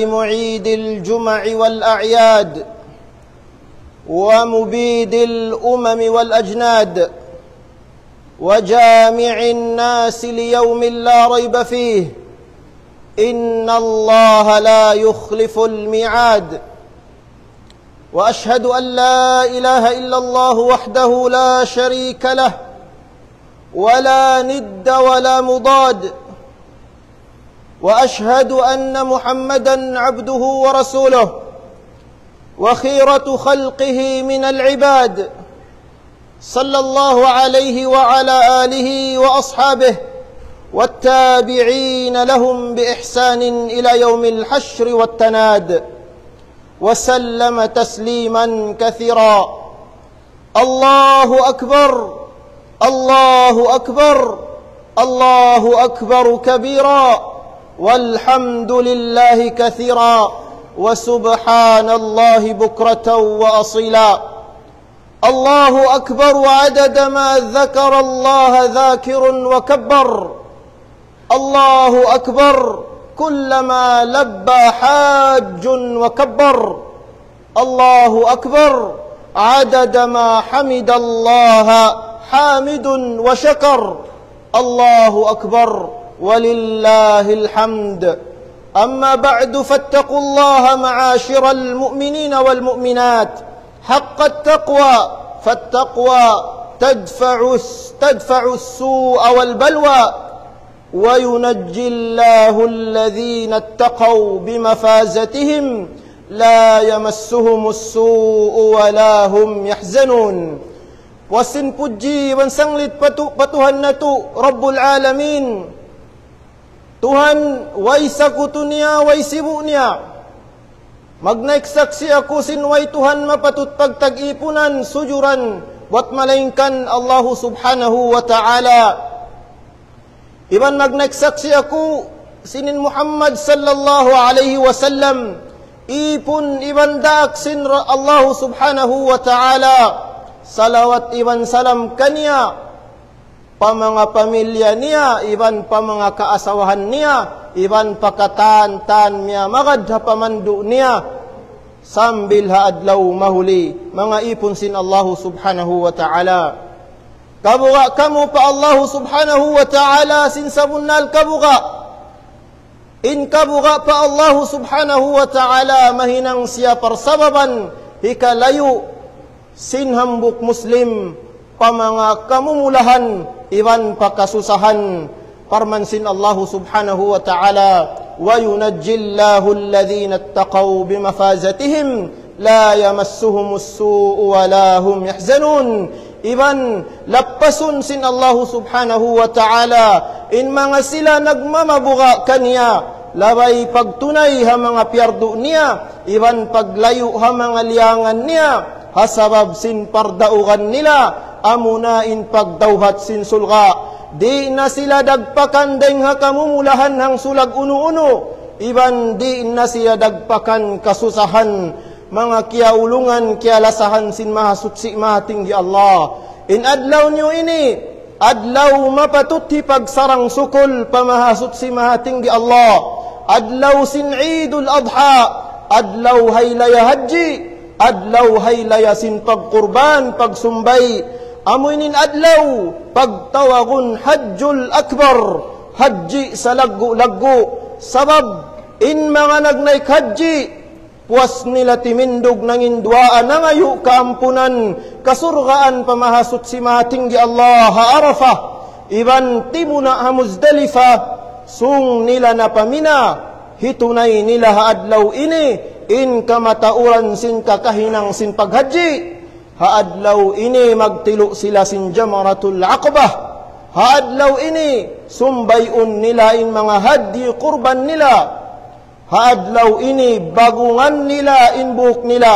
معيد الجمع والأعياد ومبيد الأمم والأجناد وجامع الناس ليوم لا ريب فيه إن الله لا يخلف الميعاد. وأشهد أن لا إله إلا الله وحده لا شريك له ولا ند ولا مضاد، وأشهد أن محمدًا عبده ورسوله وخيرة خلقه من العباد، صلى الله عليه وعلى آله وأصحابه والتابعين لهم بإحسان إلى يوم الحشر والتناد، وسلم تسليما كثيرا. الله أكبر، الله أكبر، الله أكبر كبيرا، والحمد لله كثيرا، وسبحان الله بكرة وأصيلا. الله أكبر عدد ما ذكر الله ذاكر وكبر، الله أكبر كلما لبى حاج وكبر، الله أكبر عدد ما حمد الله حامد وشكر، الله أكبر ولله الحمد. أما بعد، فاتقوا الله معاشر المؤمنين والمؤمنات حق التقوى، فالتقوى تدفع السوء والبلوى، وينجي الله الذين اتقوا بمفازتهم لا يمسهم السوء ولا هم يحزنون. Wasin puji wan sanglit patuhan natu Rabbul Alamin, Tuhan way sakutunia way sibunia, magnaik saksi aku sin way Tuhan mapatut pagtag-ipunan sujuran buat malaingkan Allah subhanahu wa ta'ala. Iban magnaik saksi aku sinin Muhammad sallallahu alaihi wasallam, ipun iban daak sin Allah subhanahu wa ta'ala, salawat iban salam kanya, pa mga pamilya niya, iban pa mga kaasawahan niya, iban pakatan-tan niya, magad pamandu niya, sambil haadlaw mahuli, mga ipon sin Allah subhanahu wa ta'ala. Kabuga kamu pa Allah subhanahu wa ta'ala sin sabunal kabuga. In kabuga pa Allah subhanahu wa ta'ala, mahinang siya parsababan hikalayo sin hambuk muslim pa mga kamumulahan iban pakasusahan, parmansin Allah subhanahu wa ta'ala, wa yunajjillahu alladhina attaqaw bimafazatihim la yamassuhumus su'u wa la hum yahzanun. Iban lapasun sin Allah subhanahu wa ta'ala, in mga sila nagmamabuga kaniya, labay pagtunay ha mga piyardo niya, iban paglayo ha mga liangan niya, hasabab sin pardaugan nila, amunain pagdawhat sin sulga. Di na sila dagpakan deng ha kamumulahan hang sulag uno-uno, iban di na sila dagpakan kasusahan, mga kiaulungan kialasahan sin mahasutsi mahatinggi Allah. In adlaw nyo ini, adlaw mapatuti pagsarang sukul pamahasutsi mahatinggi Allah, adlaw sin Eidul Adha, adlaw haylaya haji, adlaw haylaya sin pagkurban pagsumbay, amuinin adlaw pagtawagun hajjul akbar, haji sa laggo-laggo, sabab in mga nagnaik haji, puas nila timindog ng indwaan na ngayo kaampunan, kasurgaan pamahasot si matinggi Allah ha-Arafah, iban timuna ha Muzdalifa, sung nila na pamina, hitunay nila haadlaw ini, in kamatauran sin kakahinang sin paghaji, haadlaw ini magtilo sila sin Jamaratul Aqabah, haadlaw ini sumbayon nila in mga hadi kurban nila, haadlaw ini bagungan nila in buhok nila,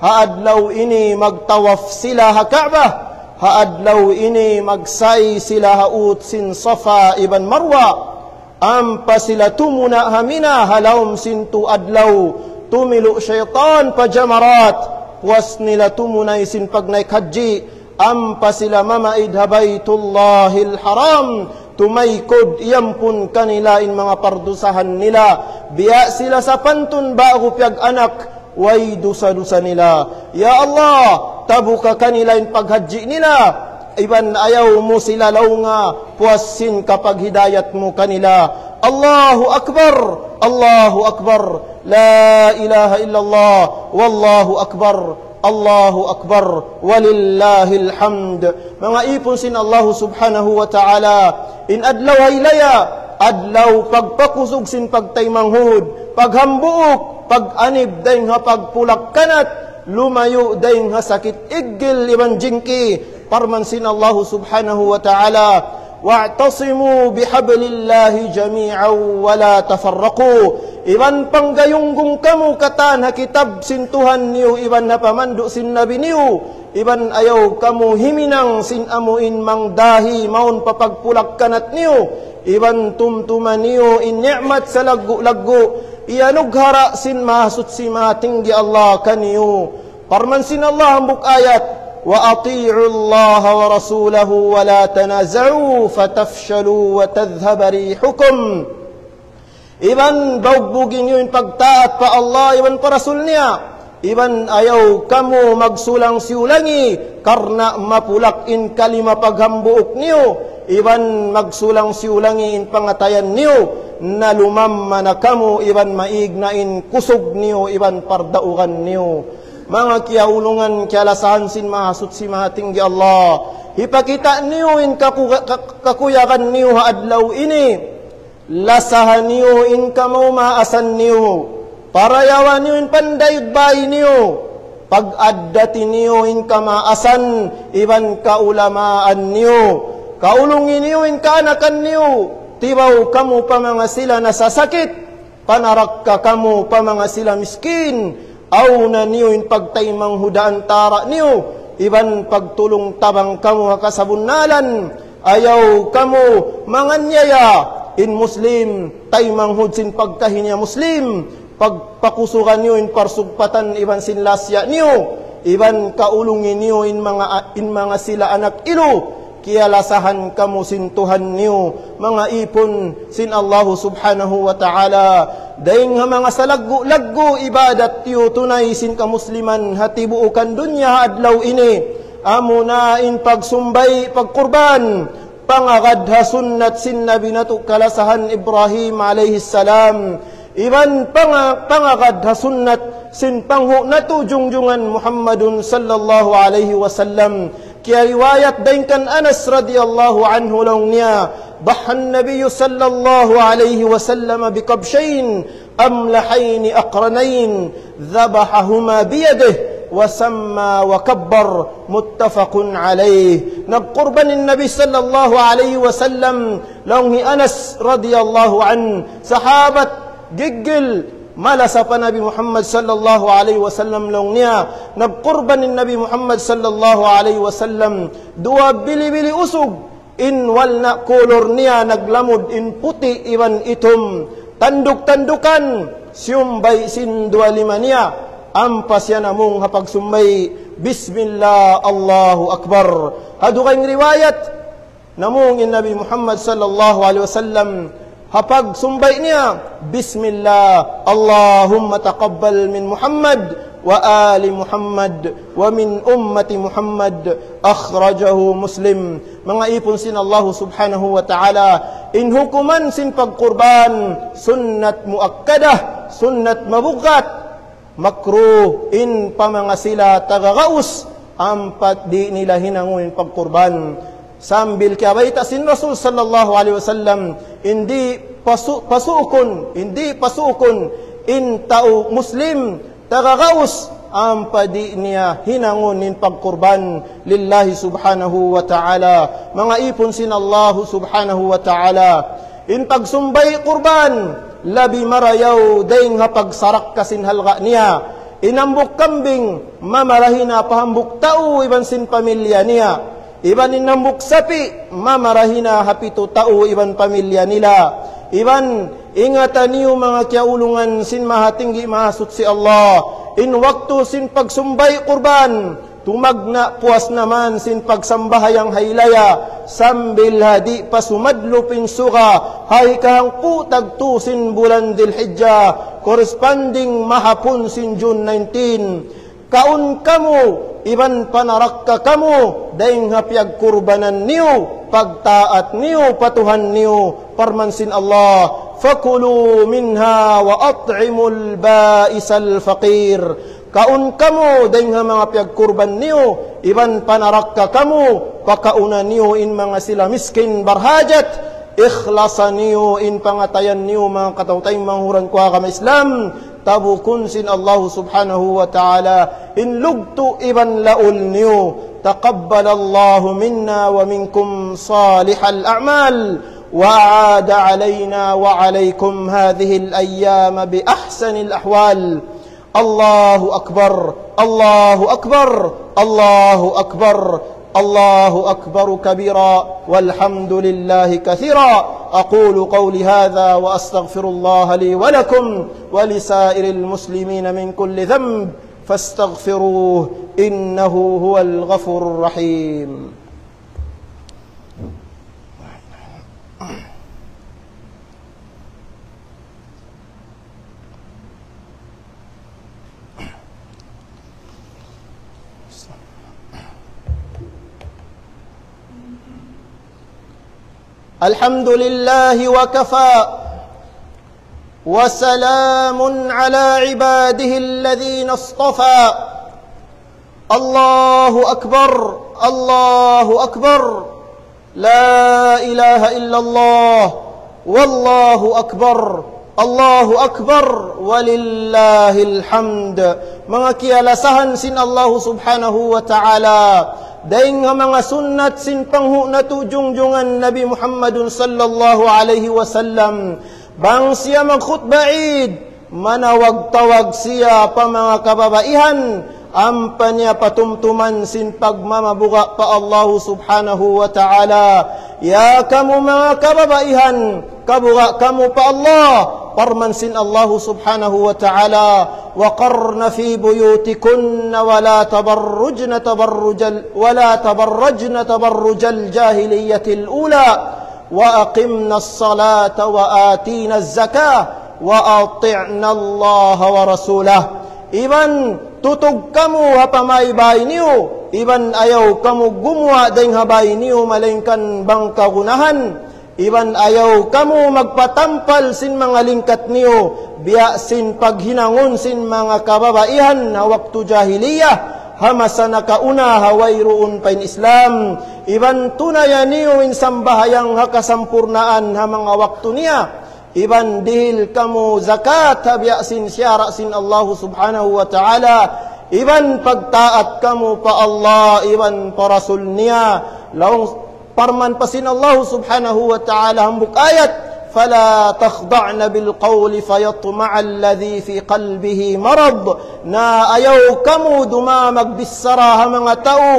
haadlaw ini magtawaf sila ha Kaabah, haadlaw ini magsay sila haut sin Safa iban Marwa, ampa sila tumuna hamina halawm sin tu adlaw, tumilo syaitan pa jamarat, puas nila tumunay sin pagnaik haji, ampa sila mamaid ha Baitullahil Haram, tumaykod iyampun kanila in mga pardusahan nila. Biya sila sa pantun bago piyag anak, way dusa-dusa nila. Ya Allah, tabuka kanila in paghadji nila. Iban ayaw mo sila law nga puasin kapag hidayat mo kanila. Allahu Akbar, Allahu Akbar, la ilaha illallah, wallahu Akbar, Allahu Akbar, walillahil hamd. Mga ipon sin Allah subhanahu wa ta'ala, in adlaw haylaya, adlaw pagpakusog sin pagtaymanghod, paghambuok, pag-anib dahil nga pagpulak kanat, lumayo dahil nga sakit igil iban jingki, parman sin Allah subhanahu wa ta'ala, wa'tasimu bihablillahi jami'aw wa la tafarraqu. Iban panggayunggong kamu katan hakitab sin Tuhan niyo, iban na pamando sin nabi niyo, iban ayaw kamu himinang sin amuin mangdahi maun papagpulak kanat niyo, iban tumtuman niyo in ni'mat sa laggo-laggo, iyanughara sin mahasut si matinggi Allah kaniyo. Parman sin Allah hambuk ayat, وَأَطِيعُوا اللَّهَ وَرَسُولَهُ وَلَا تَنَازَعُوا فَتَفْشَلُوا وَتَذْهَبَ رِيحُكُمْ. Iban baugbugin nyo yung pagtaat pa Allah, iban pa Rasul niya. Iban ayaw kamu magsulang siulangi, karna mapulak in kalima paghambuok niyo. Iban magsulang siulangi in pangatayan niyo, na lumamma na kamu, iban maignain kusog niyo, iban pardaugan niyo. Mga kiyaulungan, kialasahan sin mahasut si mahatinggi Allah. Ipakita niyo in kakuyakan niyo haadlaw ini. Lasahan niyo in kamaw maasan niyo. Parayawan niyo in pandayod bayi niyo. Pag-addati niyo in kamaasan, iban kaulamaan niyo. Kaulungin niyo in kaanakan niyo. Tibaw kamu pa mga sila nasasakit. Panarak ka kamu pa mga sila miskin. Aw na niyo in pagtaymang hudaan tara niyo, iban pagtulong tabang kamu hakasabunalan, ayaw kamu manganyaya in Muslim, taymang hudsin pagkahinya Muslim, pagpakusukan niyo in parsugpatan iban sin lasya niyo, iban kaulungin niyo in mga sila anak ilo, kialasahan kamu sin Tuhan niyo, mga ipon sin Allah subhanahu wa ta'ala. Dahil nga mga salaggo-laggo ibadat tiyo tunay sin ka musliman hatibuukan dunya adlaw ini. Amo na in pagsumbay pagkurban, pangagadha sunnat sin nabi nato kalasahan Ibrahim alayhi salam. Iban pangagadha sunnat sin panghu nato jungjungan Muhammadun sallallahu alayhi wasallam. Kaya riwayat dahin kan Anas radiyallahu anhu lang niya, ضحى النبي صلى الله عليه وسلم بكبشين أملحين أقرنين ذبحهما بيده وسمى وكبر متفق عليه. نقربان النبي صلى الله عليه وسلم لوني أنس رضي الله عنه صحابة جيجل malasa pa Nabi Muhammad sallallahu alaihi wasallam long niya nagqurban ni Nabi Muhammad sallallahu alaihi wasallam dua bili-bili usog in walna kolor niya naglamod in puti iban itom tanduk-tandukan siyumbay sin 25 niya ampas yan among hapagsumbay bismillah Allahu Akbar. Hadu kayong riwayat namong in Nabi Muhammad sallallahu alaihi wasallam hapag sumbay niya, Bismillah, Allahumma taqabbal min Muhammad wa ali Muhammad wa min ummati Muhammad, akhrajahu Muslim. Mga ipon sin Allah subhanahu wa ta'ala, in hukuman sin pagkurban, sunnat muakkadah, sunnat mabukat, makruh, in pamanga sila tagagaus, ampat di nila hinanguin pagkurban. Sambil kiabaita sin Rasul sallallahu alaihi wasallam hindi pasukon in tao Muslim tagagaus ang padi niya hinangunin pagkurban lillahi subhanahu wa ta'ala. Mga ipon sin Allah subhanahu wa ta'ala in pagsumbay kurban labi marayaw dayng hapagsarak kasin halga niya inambok kambing mamarahina pahambok tao iban sin pamilya niya. Iban inambuk sapi, mamarahina hapito tao iban pamilya nila. Iban ingatan niyo mga kiaulungan sin mahatinggi mahasut si Allah. In waktu sin pagsumbay kurban, tumagna puas naman sin pagsambahayang haylaya, sambil hadi pasumadlo pinsuga, hay kahang putag tu sin bulan Dhul-Hijjah, corresponding mahapon sin June 19. Kaun kamu, iban panarakka kamu, daing hapiag kurbanan niyo, pagtaat niyo, patuhan niyo, parmansin Allah. Fakulu minha wa at'imul ba'isal faqir. Kaun kamu, daing mga piyagkurban niyo, iban panarakka kamu, pakauna niyo in mga sila miskin barhajat, ikhlasan niyo in pangatayan niyo mga katautayng manghuran kwa kama Islam, tabukun sin Allah subhanahu wa ta'ala, in lugtu iban laul niyo, taqabbalallahu minna wa minkum salihal a'mal, وأعاد علينا وعليكم هذه الأيام بأحسن الأحوال. الله أكبر الله أكبر الله أكبر الله أكبر كبيرا والحمد لله كثيرا. أقول قولي هذا وأستغفر الله لي ولكم ولسائر المسلمين من كل ذنب فاستغفروه إنه هو الغفور الرحيم. الحمد لله وكفى وسلام على عباده الذين اصطفى. الله أكبر الله أكبر لا إله إلا الله والله أكبر الله أكبر ولله الحمد. Mga kialasahan sin Allah subhanahu wa ta'ala, daing nga mga sunnat sin panghu na tujungjungan Nabi Muhammadun sallallahu alaihi wasallam, bang siya magkhutba Eid, manawag-tawag siya pa mga kababaihan, ampa niya patumtuman sin pagmamabuga pa Allah subhanahu wa ta'ala. Ya kamu mga kababaihan, kabuga kamu pa Allah, parmansin Allah subhanahu wa ta'ala, وقرن في بيوتكن ولا تبرجن تبرج الجاهلية الأولى وأقمنا الصلاة وآتينا الزكاة وأطعنا الله ورسوله. Iban tutug kamu hapamay bay niyo, iban ayaw kamu gumwa ding habay niyo malingkan bang kagunahan, iban ayaw kamu magpatampal sin mga lingkat niyo, biya sin paghinangon sin mga kababaihan na waktu jahiliyah, hamasa nakauna hawayroon pa in Islam, iban tunayan niyo in sambahayang hakasampurnaan ha mga waktu niya, iban dihil kamu zakat biya sin syara sin Allah subhanahu wa ta'ala, iban pagtaat kamu pa Allah, iban pa rasul niya, laong parman pasin Allah subhanahu wa ta'ala hambuk ayat, fala takhda'na bil qawli fayatma'a alladhi fi qalbihi marad, na ayaw kamu dumamag bisara ha mga tao,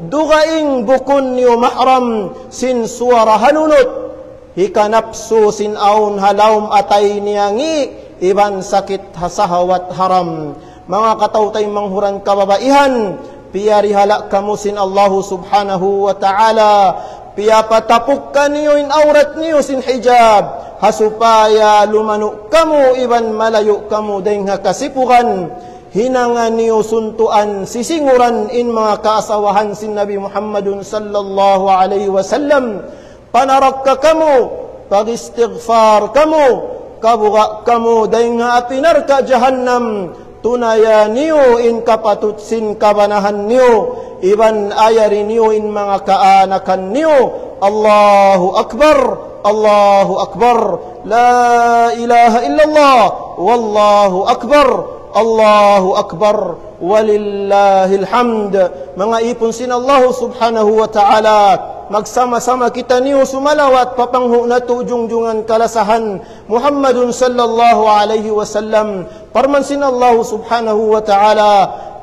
dugaing bukon niyo mahram sin suara hanunot, hikanapsu sin aun halawm atay niyangi, iban sakit hasahawat haram. Mga katautay manghuran kababaihan, piyarihala kamu sin Allah subhanahu wa ta'ala, piyapatapuk ka niyo in aurat niyo sin hijab, hasupaya lumano kamu, iban malayo kamu dahing hakasipukan, hinangan niyo suntuan sisinguran in mga kaasawahan sin Nabi Muhammadun sallallahu alaihi wasallam, panarakka kamu, pag-istighfar kamu, kabuga kamu dahing apinar ka jahannam, tunaya niyo in kapatutsin kabanahan niyo, iban ayari niyo in mga kaanakan niyo. Allahu Akbar Allahu Akbar la ilaha illallah wallahu Akbar Allahu Akbar walillahil hamd. Mga ipon sin Allah subhanahu wa ta'ala, magsama-sama kita niyo sumalawat papanghu na tujungjungan kalasahan Muhammadun sallallahu alaihi wasallam, parmansin Allah subhanahu wa ta'ala,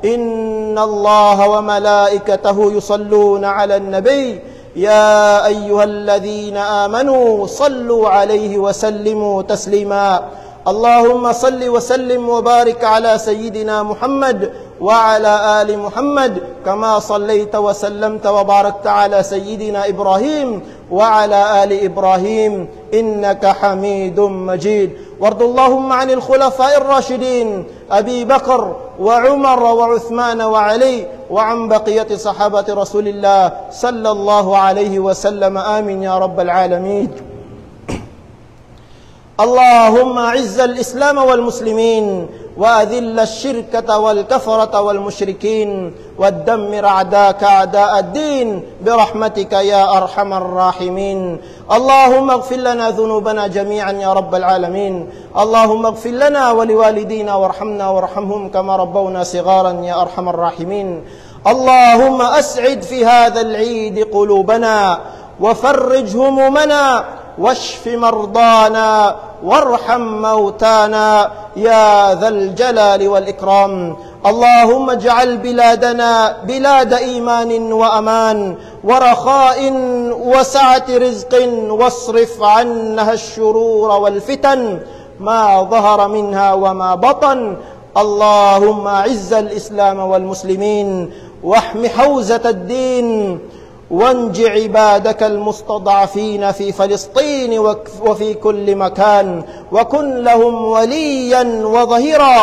inna Allah wa malaikatahu yusalluna ala nabi ya ayyuhalladhina amanu sallu alaihi wa sallimu taslima. اللهم صل وسلم وبارك على سيدنا محمد وعلى آل محمد كما صليت وسلمت وباركت على سيدنا إبراهيم وعلى آل إبراهيم إنك حميد مجيد. وارض اللهم عن الخلفاء الراشدين أبي بكر وعمر وعثمان وعلي وعن بقية صحابة رسول الله صلى الله عليه وسلم. آمين يا رب العالمين. اللهم أعز الإسلام والمسلمين وأذل الشركة والكفرة والمشركين ودمر أعداءك أعداء الدين برحمتك يا أرحم الراحمين. اللهم اغفر لنا ذنوبنا جميعا يا رب العالمين. اللهم اغفر لنا ولوالدينا وارحمنا وارحمهم كما ربونا صغارا يا أرحم الراحمين. اللهم أسعد في هذا العيد قلوبنا وفرج همومنا واشف مرضانا وارحم موتانا يا ذا الجلال والإكرام. اللهم اجعل بلادنا بلاد إيمان وأمان ورخاء وسعة رزق واصرف عنها الشرور والفتن ما ظهر منها وما بطن. اللهم أعز الإسلام والمسلمين واحم حوزة الدين وانج عبادك المستضعفين في فلسطين وفي كل مكان وكن لهم وليا وظهيرا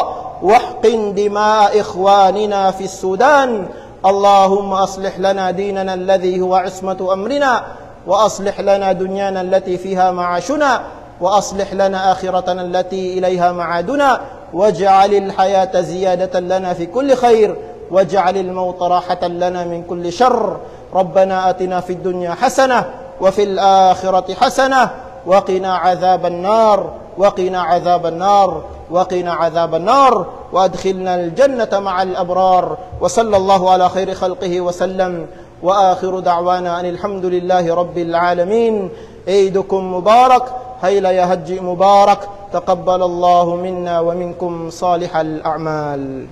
واحقن دماء إخواننا في السودان. اللهم أصلح لنا ديننا الذي هو عصمة أمرنا وأصلح لنا دنيانا التي فيها معاشنا وأصلح لنا آخرتنا التي إليها معادنا واجعل الحياة زيادة لنا في كل خير واجعل الموت راحة لنا من كل شر. ربنا آتنا في الدنيا حسنة وفي الآخرة حسنة وقنا عذاب النار وقنا عذاب النار وقنا عذاب النار وأدخلنا الجنة مع الأبرار. وصلى الله على خير خلقه وسلم وآخر دعوانا أن الحمد لله رب العالمين. عيدكم مبارك. هيلا يا هجي مبارك. تقبل الله منا ومنكم صالح الأعمال.